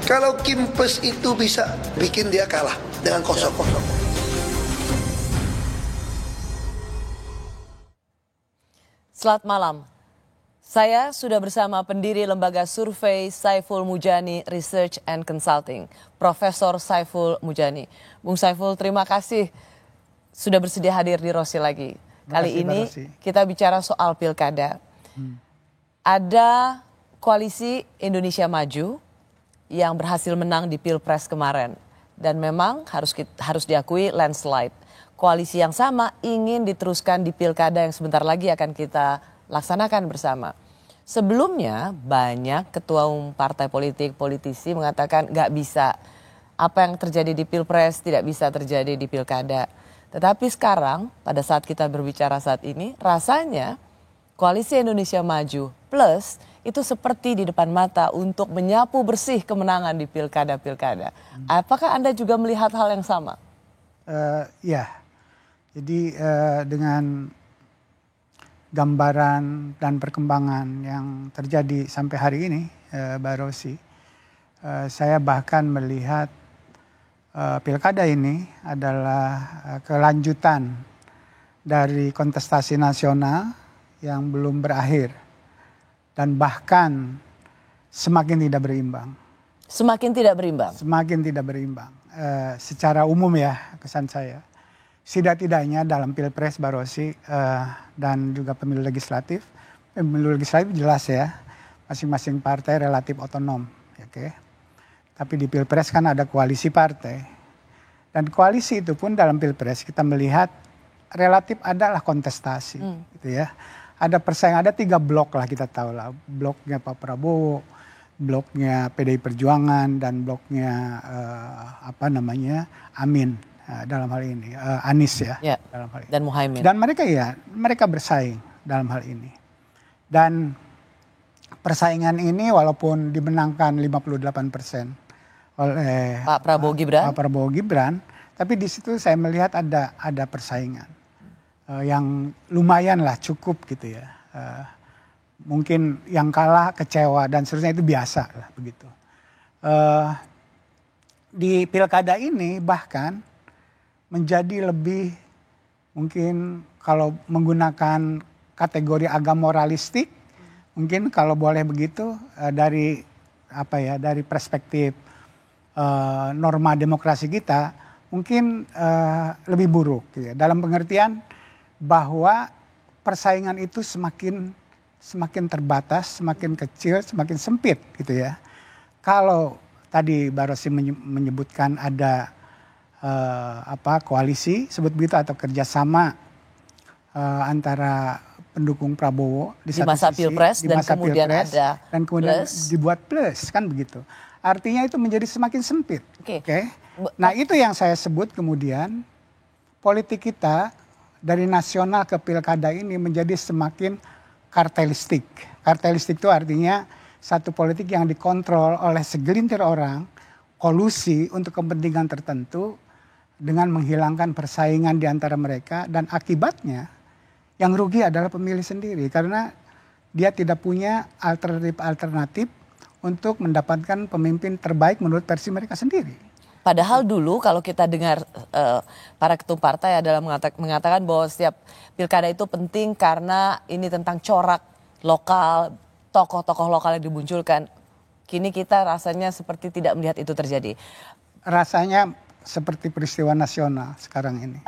Kalau Kimpes itu bisa bikin dia kalah dengan kosong-kosong. Selamat malam. Saya sudah bersama pendiri lembaga survei Saiful Mujani Research and Consulting, Profesor Saiful Mujani. Bung Saiful, terima kasih sudah bersedia hadir di Rosi lagi. Kali ini kita bicara soal pilkada. Ada koalisi Indonesia Maju yang berhasil menang di Pilpres kemarin. Dan memang harus diakui landslide. Koalisi yang sama ingin diteruskan di pilkada yang sebentar lagi akan kita laksanakan bersama. Sebelumnya banyak ketua umum partai politik, politisi mengatakan nggak bisa. Apa yang terjadi di Pilpres tidak bisa terjadi di pilkada. Tetapi sekarang pada saat kita berbicara saat ini rasanya Koalisi Indonesia Maju Plus itu seperti di depan mata untuk menyapu bersih kemenangan di pilkada-pilkada. Apakah Anda juga melihat hal yang sama? Ya, jadi dengan gambaran dan perkembangan yang terjadi sampai hari ini, Mbak Rosi, saya bahkan melihat pilkada ini adalah kelanjutan dari kontestasi nasional yang belum berakhir dan bahkan semakin tidak berimbang. Semakin tidak berimbang? Semakin tidak berimbang. Secara umum ya kesan saya. Setidak-tidaknya dalam Pilpres Mbak Rosi dan juga pemilu legislatif jelas ya, masing-masing partai relatif otonom. Okay? Tapi di Pilpres kan ada koalisi partai. Dan koalisi itu pun dalam Pilpres kita melihat relatif adalah kontestasi. Gitu ya. Ada persaingan, ada 3 blok lah kita tahu lah. Bloknya Pak Prabowo, bloknya PDI Perjuangan, dan bloknya Amin. Dalam hal ini Anies ya, dalam hal ini. Dan Muhaimin. Dan mereka bersaing dalam hal ini. Dan persaingan ini walaupun dimenangkan 58% oleh Pak Prabowo Gibran, tapi di situ saya melihat ada persaingan yang lumayan lah, cukup gitu ya. Mungkin yang kalah kecewa dan seterusnya itu biasa lah begitu. Di pilkada ini bahkan menjadi lebih, mungkin kalau menggunakan kategori agak moralistik, mungkin kalau boleh begitu, dari perspektif norma demokrasi kita mungkin lebih buruk gitu ya. Dalam pengertian bahwa persaingan itu semakin terbatas, semakin kecil, semakin sempit gitu ya. Kalau tadi Mbak Rosi menyebutkan ada koalisi sebut begitu atau kerjasama antara pendukung Prabowo di satu masa sisi, Pilpres, di masa kemudian Pilpres, ada dan kemudian plus. dibuat plus kan begitu. Artinya itu menjadi semakin sempit. Okay. Nah itu yang saya sebut kemudian politik kita dari nasional ke pilkada ini menjadi semakin kartelistik. Kartelistik itu artinya satu politik yang dikontrol oleh segelintir orang, kolusi untuk kepentingan tertentu, dengan menghilangkan persaingan di antara mereka, dan akibatnya yang rugi adalah pemilih sendiri karena dia tidak punya alternatif untuk mendapatkan pemimpin terbaik menurut versi mereka sendiri. Padahal dulu kalau kita dengar para ketum partai adalah mengatakan bahwa setiap pilkada itu penting karena ini tentang corak lokal, tokoh-tokoh lokal yang dimunculkan. Kini kita rasanya seperti tidak melihat itu terjadi. Rasanya seperti peristiwa nasional sekarang ini.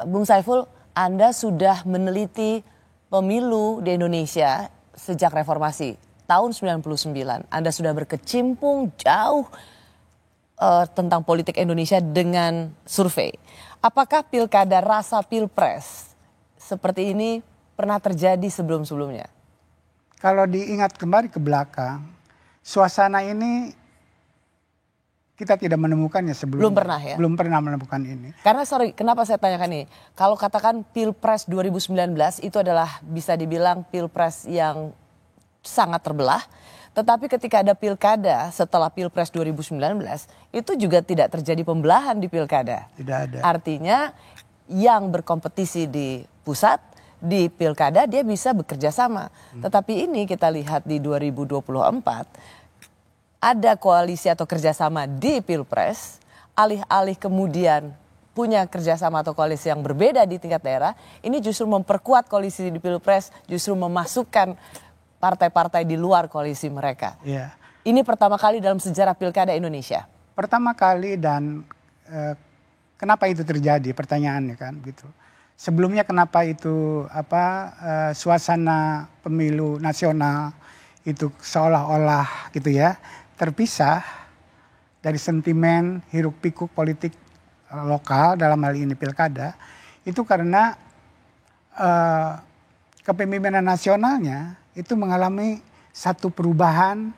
Bung Saiful, Anda sudah meneliti pemilu di Indonesia sejak reformasi tahun 99. Anda sudah berkecimpung jauh tentang politik Indonesia dengan survei. Apakah pilkada rasa pilpres seperti ini pernah terjadi sebelum-sebelumnya? Kalau diingat kembali ke belakang, suasana ini kita tidak menemukannya sebelumnya. Belum pernah ya? Belum pernah menemukan ini. Karena kenapa saya tanyakan ini? Kalau katakan Pilpres 2019 itu adalah bisa dibilang Pilpres yang sangat terbelah. Tetapi ketika ada pilkada setelah Pilpres 2019 itu juga tidak terjadi pembelahan di pilkada. Tidak ada. Artinya yang berkompetisi di pusat, di pilkada dia bisa bekerja sama. Tetapi ini kita lihat di 2024 ada koalisi atau kerjasama di Pilpres, alih-alih kemudian punya kerjasama atau koalisi yang berbeda di tingkat daerah, ini justru memperkuat koalisi di Pilpres, justru memasukkan partai-partai di luar koalisi mereka. Ya. Ini pertama kali dalam sejarah Pilkada Indonesia. Pertama kali dan kenapa itu terjadi pertanyaannya kan gitu. Sebelumnya kenapa itu suasana pemilu nasional itu seolah-olah gitu ya terpisah dari sentimen hiruk pikuk politik lokal dalam hal ini pilkada itu karena kepemimpinan nasionalnya itu mengalami satu perubahan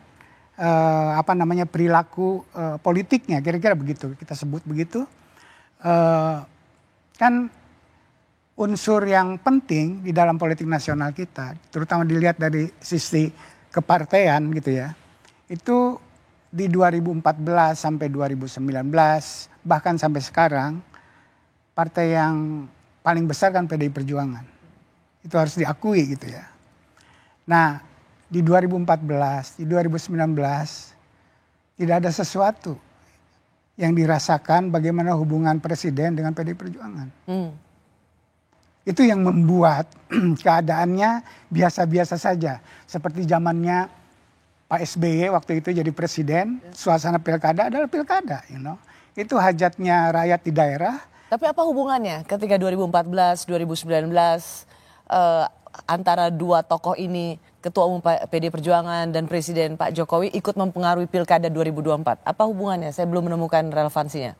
perilaku politiknya kira-kira begitu kita sebut begitu kan unsur yang penting di dalam politik nasional kita terutama dilihat dari sisi kepartean gitu ya itu di 2014 sampai 2019 bahkan sampai sekarang partai yang paling besar kan PDI Perjuangan itu harus diakui gitu ya. Nah di 2014 di 2019 tidak ada sesuatu yang dirasakan bagaimana hubungan presiden dengan PDI Perjuangan. Itu yang membuat keadaannya biasa-biasa saja seperti zamannya Pak SBY waktu itu jadi presiden, suasana pilkada adalah pilkada, Itu hajatnya rakyat di daerah. Tapi apa hubungannya ketika 2014, 2019 antara dua tokoh ini, Ketua Umum PD Perjuangan dan Presiden Pak Jokowi ikut mempengaruhi pilkada 2024? Apa hubungannya? Saya belum menemukan relevansinya.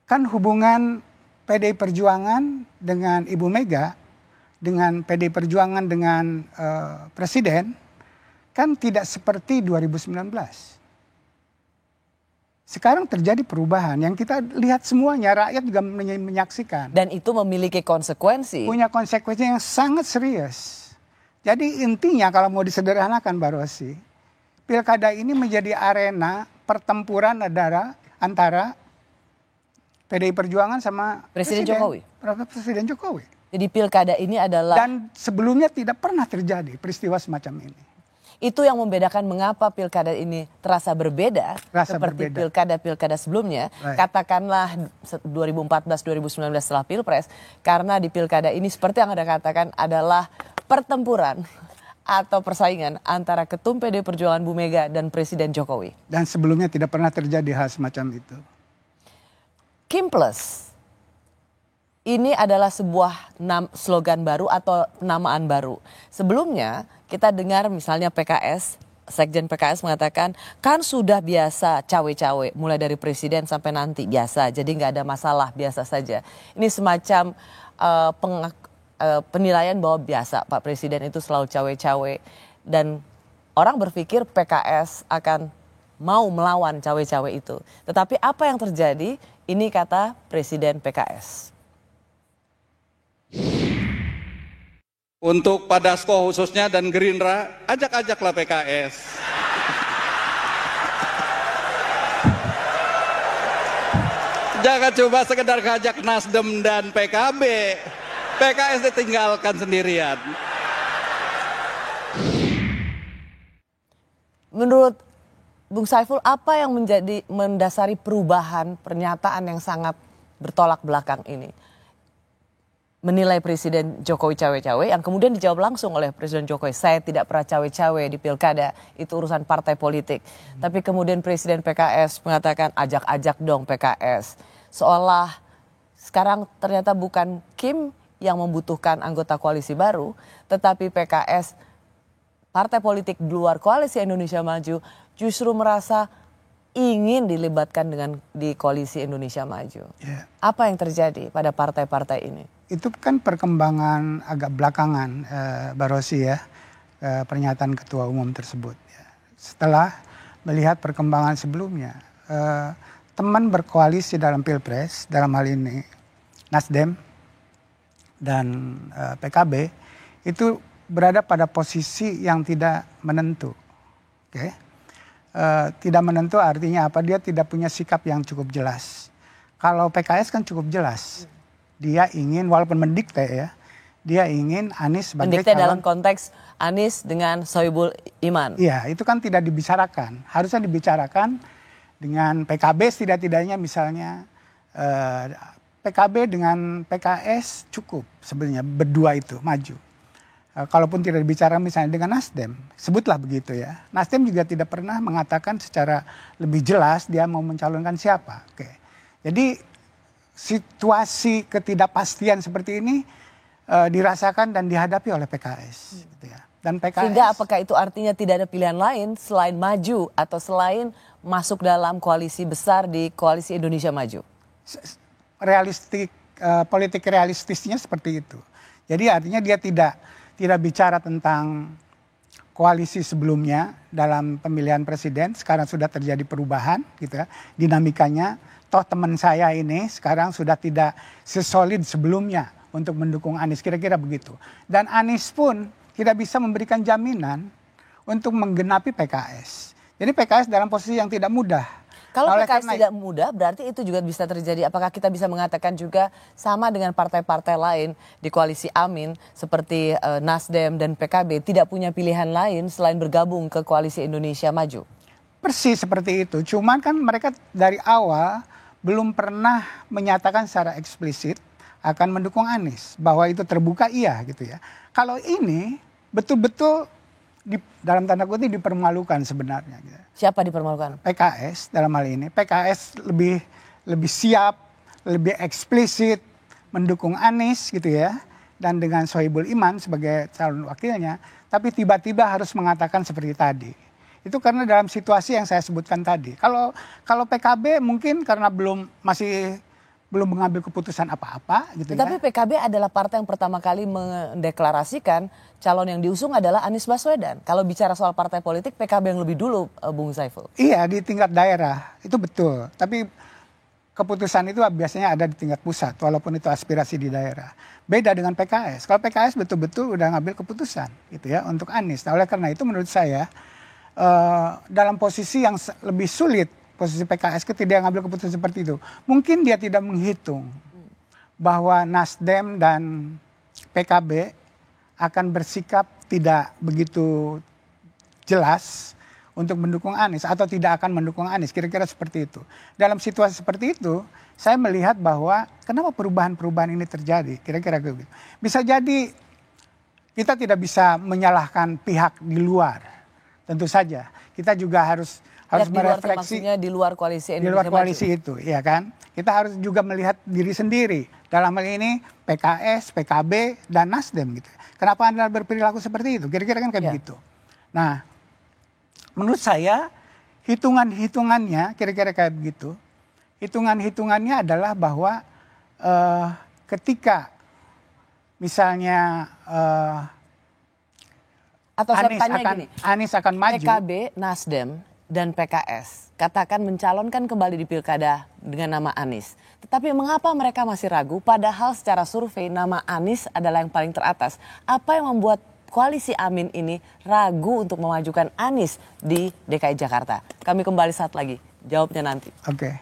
Kan hubungan PDI Perjuangan dengan Ibu Mega, dengan PDI Perjuangan dengan Presiden, kan tidak seperti 2019. Sekarang terjadi perubahan yang kita lihat semuanya, rakyat juga menyaksikan. Dan itu memiliki konsekuensi. Punya konsekuensi yang sangat serius. Jadi intinya kalau mau disederhanakan Mbak Rosy, pilkada ini menjadi arena pertempuran antara PDI Perjuangan sama Presiden Jokowi. Presiden Jokowi. Jadi pilkada ini adalah... Dan sebelumnya tidak pernah terjadi peristiwa semacam ini. Itu yang membedakan mengapa pilkada ini terasa berbeda seperti pilkada-pilkada sebelumnya. Right. Katakanlah 2014-2019 setelah Pilpres. Karena di pilkada ini seperti yang Anda katakan adalah pertempuran atau persaingan antara Ketum PD Perjuangan Bu Mega dan Presiden Jokowi. Dan sebelumnya tidak pernah terjadi hal semacam itu. Kim Plus. Ini adalah sebuah slogan baru atau penamaan baru. Sebelumnya kita dengar misalnya PKS, Sekjen PKS mengatakan kan sudah biasa cawe-cawe mulai dari presiden sampai nanti biasa. Jadi nggak ada masalah, biasa saja. Ini semacam penilaian bahwa biasa Pak Presiden itu selalu cawe-cawe. Dan orang berpikir PKS akan mau melawan cawe-cawe itu. Tetapi apa yang terjadi? Ini kata Presiden PKS. Untuk Pak Dasko khususnya dan Gerindra, ajak-ajaklah PKS. Jangan coba sekedar ngajak Nasdem dan PKB. PKS ditinggalkan sendirian. Menurut Bung Saiful, apa yang mendasari perubahan pernyataan yang sangat bertolak belakang ini? Menilai Presiden Jokowi cawe-cawe yang kemudian dijawab langsung oleh Presiden Jokowi. Saya tidak pernah cawe-cawe di pilkada, itu urusan partai politik. Tapi kemudian Presiden PKS mengatakan ajak-ajak dong PKS. Seolah sekarang ternyata bukan Kim yang membutuhkan anggota koalisi baru, tetapi PKS, partai politik di luar koalisi Indonesia Maju, justru merasa ingin dilibatkan di koalisi Indonesia Maju. Yeah. Apa yang terjadi pada partai-partai ini? Itu kan perkembangan agak belakangan, Mbak Rosy ya, pernyataan Ketua Umum tersebut. Setelah melihat perkembangan sebelumnya, teman berkoalisi dalam Pilpres, dalam hal ini Nasdem dan PKB, itu berada pada posisi yang tidak menentu. Okay? Tidak menentu artinya apa? Dia tidak punya sikap yang cukup jelas. Kalau PKS kan cukup jelas. Dia ingin walaupun mendikte ya, dia ingin Anies sebagai Mendikte calon. dalam konteks Anies dengan Sohibul Iman. Iya, itu kan tidak dibicarakan. Harusnya dibicarakan dengan PKB setidak-tidaknya misalnya PKB dengan PKS cukup sebenarnya berdua itu maju. Kalaupun tidak dibicarakan misalnya dengan Nasdem, sebutlah begitu ya. Nasdem juga tidak pernah mengatakan secara lebih jelas dia mau mencalonkan siapa. Oke. Jadi situasi ketidakpastian seperti ini dirasakan dan dihadapi oleh PKS. Gitu ya. Dan PKS, sehingga apakah itu artinya tidak ada pilihan lain selain maju atau selain masuk dalam koalisi besar di Koalisi Indonesia Maju? Politik realistisnya seperti itu. Jadi artinya dia tidak bicara tentang koalisi sebelumnya dalam pemilihan presiden. Sekarang sudah terjadi perubahan gitu ya, dinamikanya. Toh teman saya ini sekarang sudah tidak sesolid sebelumnya untuk mendukung Anies, kira-kira begitu. Dan Anies pun tidak bisa memberikan jaminan untuk menggenapi PKS. Jadi PKS dalam posisi yang tidak mudah. Kalau Oleh PKS karena tidak mudah, berarti itu juga bisa terjadi. Apakah kita bisa mengatakan juga sama dengan partai-partai lain di koalisi Amin seperti Nasdem dan PKB tidak punya pilihan lain selain bergabung ke Koalisi Indonesia Maju? Persis seperti itu. Cuman kan mereka dari awal belum pernah menyatakan secara eksplisit akan mendukung Anies. Bahwa itu terbuka iya gitu ya. Kalau ini betul-betul dalam tanda kutip dipermalukan sebenarnya. Gitu. Siapa dipermalukan? PKS dalam hal ini. PKS lebih siap, lebih eksplisit mendukung Anies gitu ya. Dan dengan Sohibul Iman sebagai calon wakilnya. Tapi tiba-tiba harus mengatakan seperti tadi. Itu karena dalam situasi yang saya sebutkan tadi. Kalau PKB mungkin karena masih belum mengambil keputusan apa-apa gitu ya. Tapi PKB adalah partai yang pertama kali mendeklarasikan calon yang diusung adalah Anies Baswedan. Kalau bicara soal partai politik, PKB yang lebih dulu, Bung Saiful. Iya, di tingkat daerah itu betul. Tapi keputusan itu biasanya ada di tingkat pusat, walaupun itu aspirasi di daerah. Beda dengan PKS. Kalau PKS betul-betul udah ngambil keputusan gitu ya untuk Anies. Nah, oleh karena itu menurut saya dalam posisi yang lebih sulit, posisi PKS ketika ngambil keputusan seperti itu. Mungkin dia tidak menghitung bahwa Nasdem dan PKB akan bersikap tidak begitu jelas untuk mendukung Anies atau tidak akan mendukung Anies. Kira-kira seperti itu. Dalam situasi seperti itu, saya melihat bahwa kenapa perubahan-perubahan ini terjadi. Kira-kira begitu. Bisa jadi kita tidak bisa menyalahkan pihak di luar. Tentu saja. Kita juga harus merefleksi di luar koalisi Indonesia di luar koalisi Maju. itu, ya kan? Kita harus juga melihat diri sendiri. Dalam hal ini PKS, PKB, dan Nasdem gitu. Kenapa Anda berperilaku seperti itu? Kira-kira kan kayak begitu. Nah, menurut saya hitungan-hitungannya kira-kira kayak begitu. Hitungan-hitungannya adalah bahwa ketika misalnya atau Anies akan maju. PKB, Nasdem, dan PKS katakan mencalonkan kembali di pilkada dengan nama Anies. Tetapi mengapa mereka masih ragu padahal secara survei nama Anies adalah yang paling teratas? Apa yang membuat koalisi Amin ini ragu untuk memajukan Anies di DKI Jakarta? Kami kembali saat lagi. Jawabnya nanti. Oke.